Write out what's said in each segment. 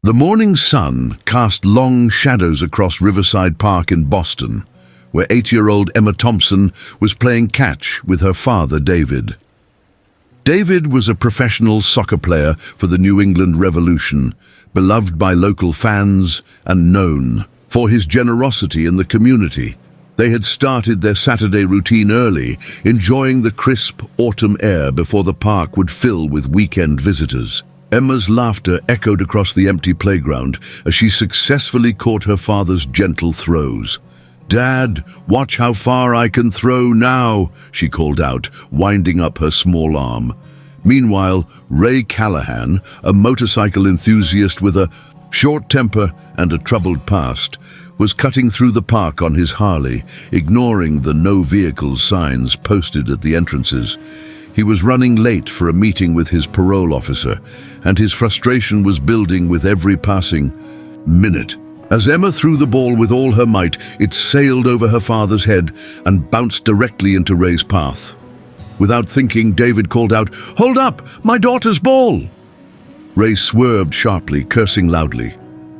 The morning sun cast long shadows across Riverside Park in Boston, where 8-year-old Emma Thompson was playing catch with her father, David. David was a professional soccer player for the New England Revolution, beloved by local fans and known for his generosity in the community. They had started their Saturday routine early, enjoying the crisp autumn air before the park would fill with weekend visitors. Emma's laughter echoed across the empty playground as she successfully caught her father's gentle throws. "Dad, watch how far I can throw now," she called out, winding up her small arm. Meanwhile, Ray Callahan, a motorcycle enthusiast with a short temper and a troubled past, was cutting through the park on his Harley, ignoring the no vehicles signs posted at the entrances. He was running late for a meeting with his parole officer, and his frustration was building with every passing minute. As Emma threw the ball with all her might, it sailed over her father's head and bounced directly into Ray's path. Without thinking, David called out, "Hold up! My daughter's ball!" Ray swerved sharply, cursing loudly.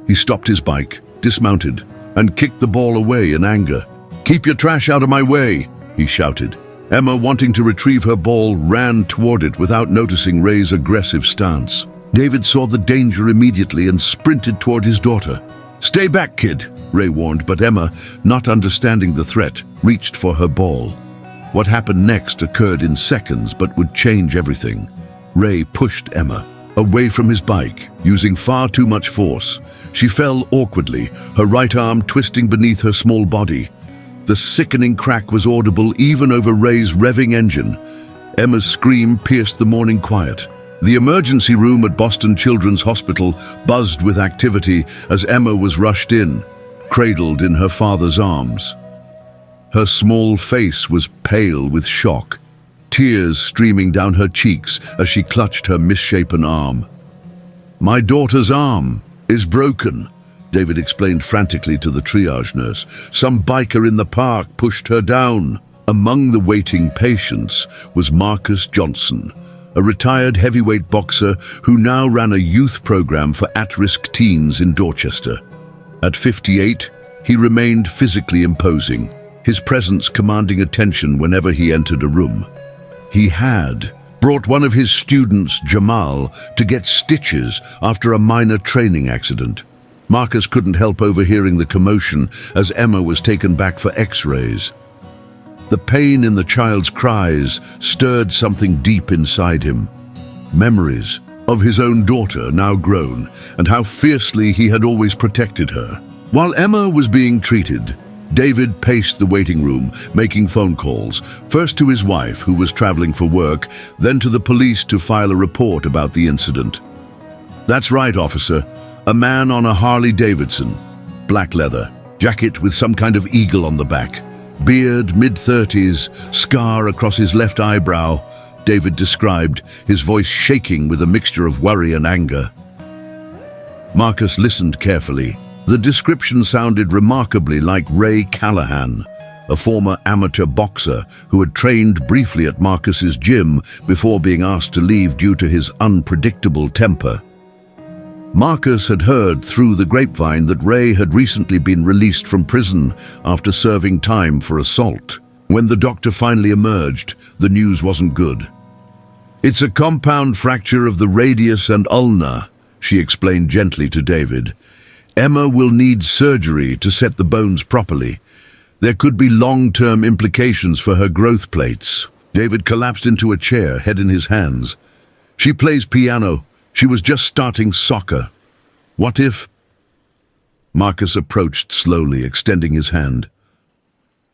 He stopped his bike, dismounted, and kicked the ball away in anger. "Keep your trash out of my way!" he shouted. Emma, wanting to retrieve her ball, ran toward it without noticing Ray's aggressive stance. David saw the danger immediately and sprinted toward his daughter. "Stay back, kid," Ray warned, but Emma, not understanding the threat, reached for her ball. What happened next occurred in seconds but would change everything. Ray pushed Emma away from his bike, using far too much force. She fell awkwardly, her right arm twisting beneath her small body. The sickening crack was audible even over Ray's revving engine. Emma's scream pierced the morning quiet. The emergency room at Boston Children's Hospital buzzed with activity as Emma was rushed in, cradled in her father's arms. Her small face was pale with shock, tears streaming down her cheeks as she clutched her misshapen arm. "My daughter's arm is broken," David explained frantically to the triage nurse. "Some biker in the park pushed her down." Among the waiting patients was Marcus Johnson, a retired heavyweight boxer who now ran a youth program for at-risk teens in Dorchester. At 58, he remained physically imposing, his presence commanding attention whenever he entered a room. He had brought one of his students, Jamal, to get stitches after a minor training accident. Marcus couldn't help overhearing the commotion as Emma was taken back for x-rays. The pain in the child's cries stirred something deep inside him. Memories of his own daughter, now grown, and how fiercely he had always protected her. While Emma was being treated, David paced the waiting room, making phone calls, first to his wife, who was traveling for work, then to the police to file a report about the incident. "That's right, officer. A man on a Harley Davidson, black leather, jacket with some kind of eagle on the back, beard, mid-30s, scar across his left eyebrow," David described, his voice shaking with a mixture of worry and anger. Marcus listened carefully. The description sounded remarkably like Ray Callahan, a former amateur boxer who had trained briefly at Marcus's gym before being asked to leave due to his unpredictable temper. Marcus had heard through the grapevine that Ray had recently been released from prison after serving time for assault. When the doctor finally emerged, the news wasn't good. "It's a compound fracture of the radius and ulna," she explained gently to David. "Emma will need surgery to set the bones properly. There could be long-term implications for her growth plates." David collapsed into a chair, head in his hands. "She plays piano. She was just starting soccer. What if—" Marcus approached slowly, extending his hand.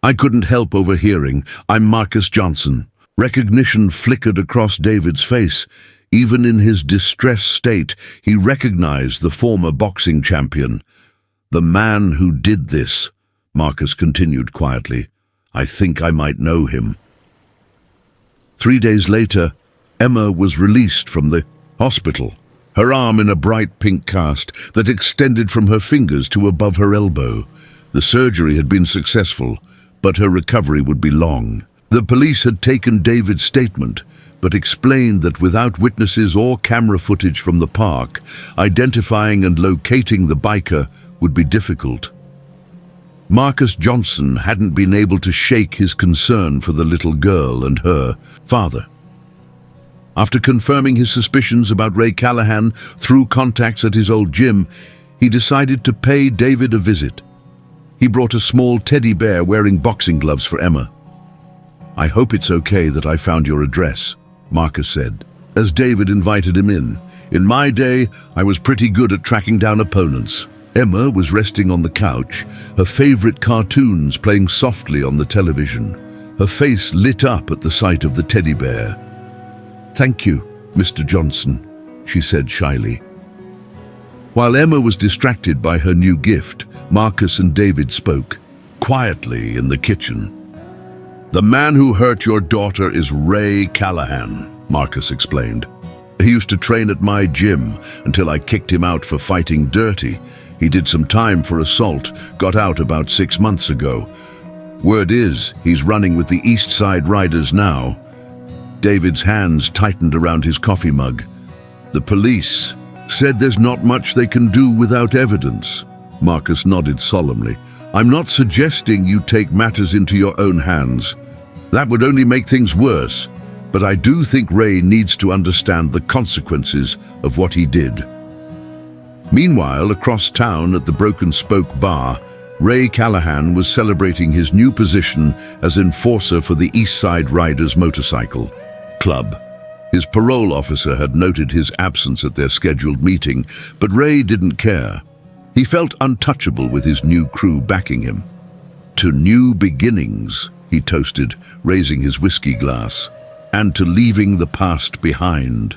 "I couldn't help overhearing. I'm Marcus Johnson." Recognition flickered across David's face. Even in his distressed state, he recognized the former boxing champion. "The man who did this," Marcus continued quietly. "I think I might know him." 3 days later, Emma was released from the hospital, her arm in a bright pink cast that extended from her fingers to above her elbow. The surgery had been successful, but her recovery would be long. The police had taken David's statement, but explained that without witnesses or camera footage from the park, identifying and locating the biker would be difficult. Marcus Johnson hadn't been able to shake his concern for the little girl and her father. After confirming his suspicions about Ray Callahan through contacts at his old gym, he decided to pay David a visit. He brought a small teddy bear wearing boxing gloves for Emma. "I hope it's okay that I found your address," Marcus said, as David invited him in. "In my day, I was pretty good at tracking down opponents." Emma was resting on the couch, her favorite cartoons playing softly on the television. Her face lit up at the sight of the teddy bear. "Thank you, Mr. Johnson," she said shyly. While Emma was distracted by her new gift, Marcus and David spoke, quietly in the kitchen. "The man who hurt your daughter is Ray Callahan," Marcus explained. "He used to train at my gym until I kicked him out for fighting dirty. He did some time for assault, got out about 6 months ago. Word is, he's running with the East Side Riders now." David's hands tightened around his coffee mug. "The police said there's not much they can do without evidence." Marcus nodded solemnly. "I'm not suggesting you take matters into your own hands. That would only make things worse. But I do think Ray needs to understand the consequences of what he did." Meanwhile, across town at the Broken Spoke Bar, Ray Callahan was celebrating his new position as enforcer for the East Side Riders motorcycle club. His parole officer had noted his absence at their scheduled meeting, but Ray didn't care. He felt untouchable with his new crew backing him. "To new beginnings," he toasted, raising his whiskey glass, "and to leaving the past behind."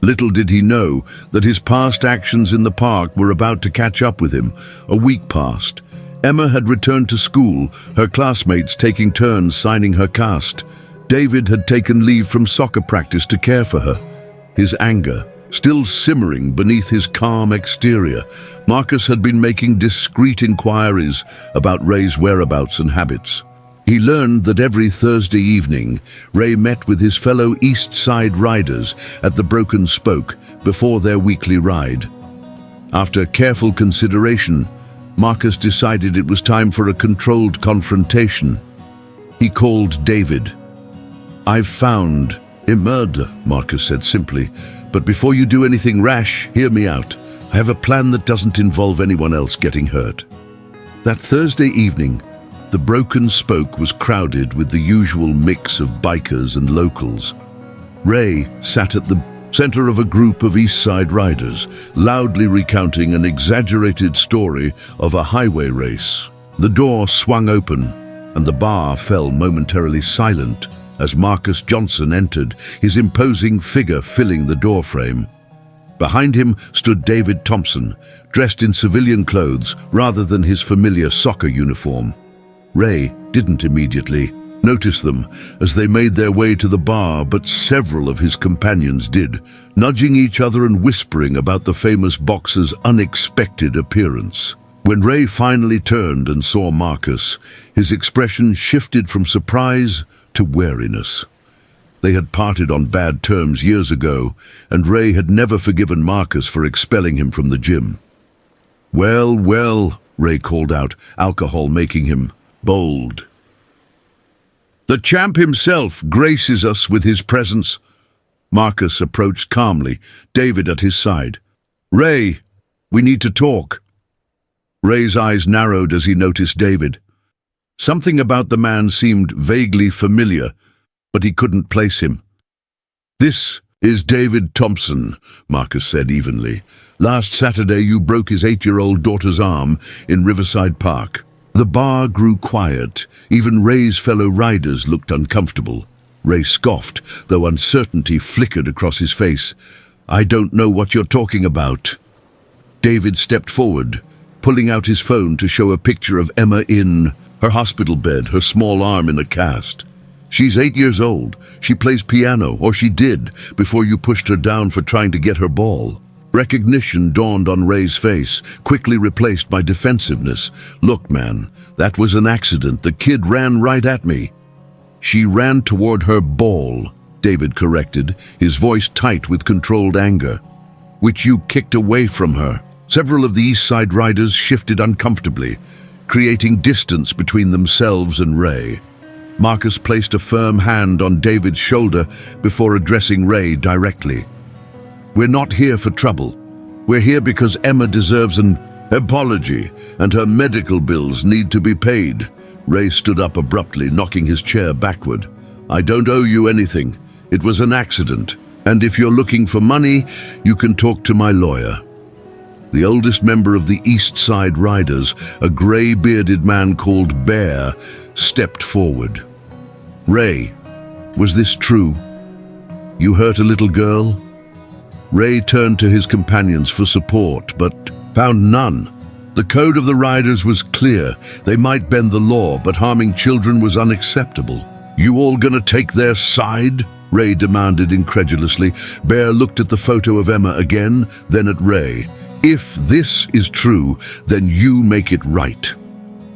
Little did he know that his past actions in the park were about to catch up with him. A week passed. Emma had returned to school, her classmates taking turns signing her cast. David had taken leave from soccer practice to care for her. His anger still simmering beneath his calm exterior, Marcus had been making discreet inquiries about Ray's whereabouts and habits. He learned that every Thursday evening, Ray met with his fellow East Side Riders at the Broken Spoke before their weekly ride. After careful consideration, Marcus decided it was time for a controlled confrontation. He called David. "I've found a murder," Marcus said simply. "But before you do anything rash, hear me out. I have a plan that doesn't involve anyone else getting hurt." That Thursday evening, the Broken Spoke was crowded with the usual mix of bikers and locals. Ray sat at the center of a group of East Side Riders, loudly recounting an exaggerated story of a highway race. The door swung open, and the bar fell momentarily silent as Marcus Johnson entered, his imposing figure filling the doorframe. Behind him stood David Thompson, dressed in civilian clothes rather than his familiar soccer uniform. Ray didn't immediately notice them as they made their way to the bar, but several of his companions did, nudging each other and whispering about the famous boxer's unexpected appearance. When Ray finally turned and saw Marcus, his expression shifted from surprise to wariness. They had parted on bad terms years ago, and Ray had never forgiven Marcus for expelling him from the gym. "Well, well," Ray called out, alcohol making him bold. "The champ himself graces us with his presence." Marcus approached calmly, David at his side. "Ray, we need to talk." Ray's eyes narrowed as he noticed David. Something about the man seemed vaguely familiar, but he couldn't place him. "This is David Thompson," Marcus said evenly. "Last Saturday you broke his 8-year-old daughter's arm in Riverside Park." The bar grew quiet. Even Ray's fellow riders looked uncomfortable. Ray scoffed, though uncertainty flickered across his face. "I don't know what you're talking about." David stepped forward, pulling out his phone to show a picture of Emma in her hospital bed, her small arm in a cast. "She's 8 years old. She plays piano, or she did, before you pushed her down for trying to get her ball." Recognition dawned on Ray's face, quickly replaced by defensiveness. "Look, man, that was an accident. The kid ran right at me." "She ran toward her ball," David corrected, his voice tight with controlled anger. Which you kicked away from her. Several of the East Side riders shifted uncomfortably, creating distance between themselves and Ray. Marcus placed a firm hand on David's shoulder before addressing Ray directly. We're not here for trouble. We're here because Emma deserves an apology, and her medical bills need to be paid. Ray stood up abruptly, knocking his chair backward. I don't owe you anything. It was an accident. And if you're looking for money, you can talk to my lawyer. The oldest member of the East Side Riders, a grey-bearded man called Bear, stepped forward. Ray, was this true? You hurt a little girl? Ray turned to his companions for support, but found none. The code of the Riders was clear. They might bend the law, but harming children was unacceptable. You all gonna take their side? Ray demanded incredulously. Bear looked at the photo of Emma again, then at Ray. If this is true, then you make it right.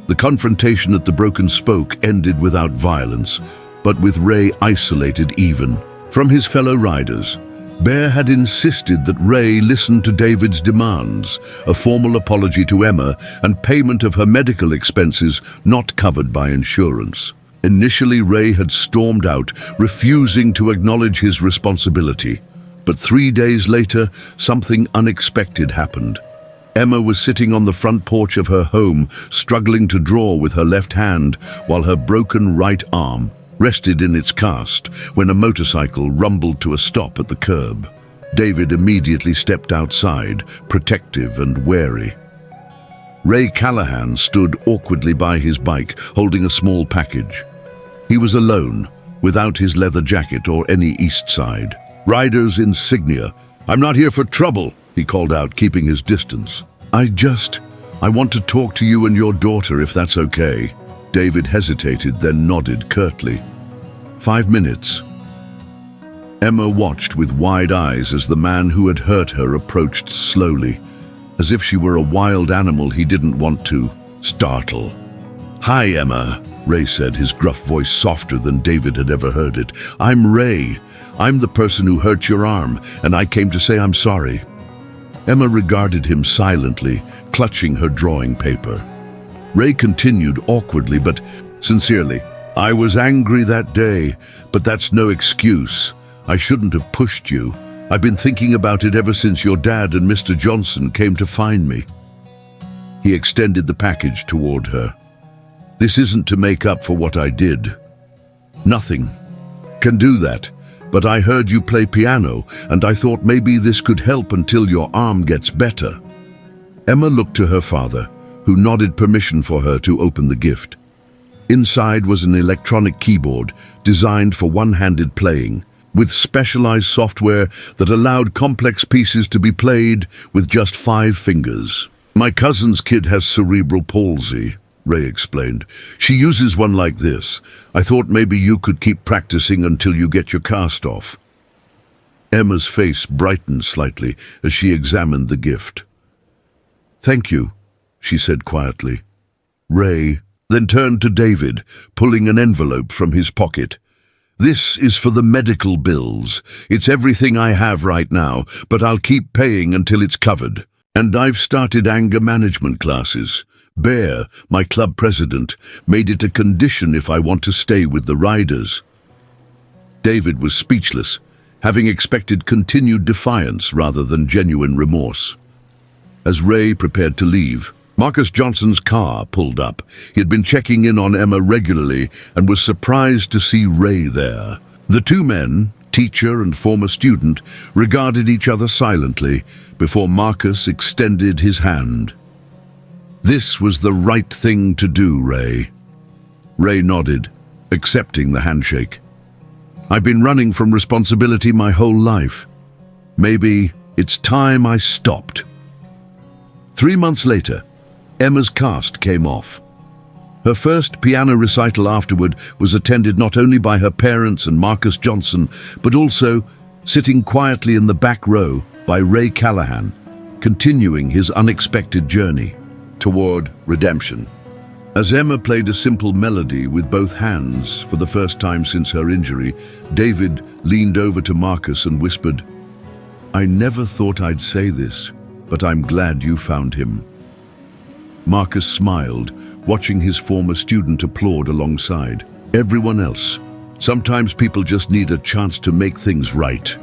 The confrontation at the Broken Spoke ended without violence, but with Ray isolated even from his fellow riders. Bear had insisted that Ray listen to David's demands, a formal apology to Emma and payment of her medical expenses not covered by insurance. Initially, Ray had stormed out, refusing to acknowledge his responsibility. But 3 days later, something unexpected happened. Emma was sitting on the front porch of her home, struggling to draw with her left hand, while her broken right arm rested in its cast when a motorcycle rumbled to a stop at the curb. David immediately stepped outside, protective and wary. Ray Callahan stood awkwardly by his bike, holding a small package. He was alone, without his leather jacket or any East Side Riders insignia. I'm not here for trouble, he called out, keeping his distance. I want to talk to you and your daughter, if that's okay. David hesitated, then nodded curtly. 5 minutes. Emma watched with wide eyes as the man who had hurt her approached slowly, as if she were a wild animal he didn't want to startle. Hi, Emma, Ray said, his gruff voice softer than David had ever heard it. I'm Ray. I'm the person who hurt your arm, and I came to say I'm sorry. Emma regarded him silently, clutching her drawing paper. Ray continued awkwardly but sincerely. I was angry that day, but that's no excuse. I shouldn't have pushed you. I've been thinking about it ever since your dad and Mr. Johnson came to find me. He extended the package toward her. This isn't to make up for what I did. Nothing can do that, but I heard you play piano, and I thought maybe this could help until your arm gets better. Emma looked to her father, who nodded permission for her to open the gift. Inside was an electronic keyboard designed for one-handed playing, with specialized software that allowed complex pieces to be played with just 5 fingers. My cousin's kid has cerebral palsy, Ray explained. She uses one like this. I thought maybe you could keep practicing until you get your cast off. Emma's face brightened slightly as she examined the gift. Thank you, she said quietly. Ray then turned to David, pulling an envelope from his pocket. This is for the medical bills. It's everything I have right now, but I'll keep paying until it's covered. And I've started anger management classes. Bear, my club president, made it a condition if I want to stay with the Riders. David was speechless, having expected continued defiance rather than genuine remorse. As Ray prepared to leave, Marcus Johnson's car pulled up. He had been checking in on Emma regularly and was surprised to see Ray there. The two men, teacher and former student, regarded each other silently before Marcus extended his hand. This was the right thing to do, Ray. Ray nodded, accepting the handshake. I've been running from responsibility my whole life. Maybe it's time I stopped. 3 months later, Emma's cast came off. Her first piano recital afterward was attended not only by her parents and Marcus Johnson, but also, sitting quietly in the back row, by Ray Callahan, continuing his unexpected journey toward redemption. As Emma played a simple melody with both hands for the first time since her injury, David leaned over to Marcus and whispered, "I never thought I'd say this, but I'm glad you found him." Marcus smiled, watching his former student applaud alongside everyone else. Sometimes people just need a chance to make things right.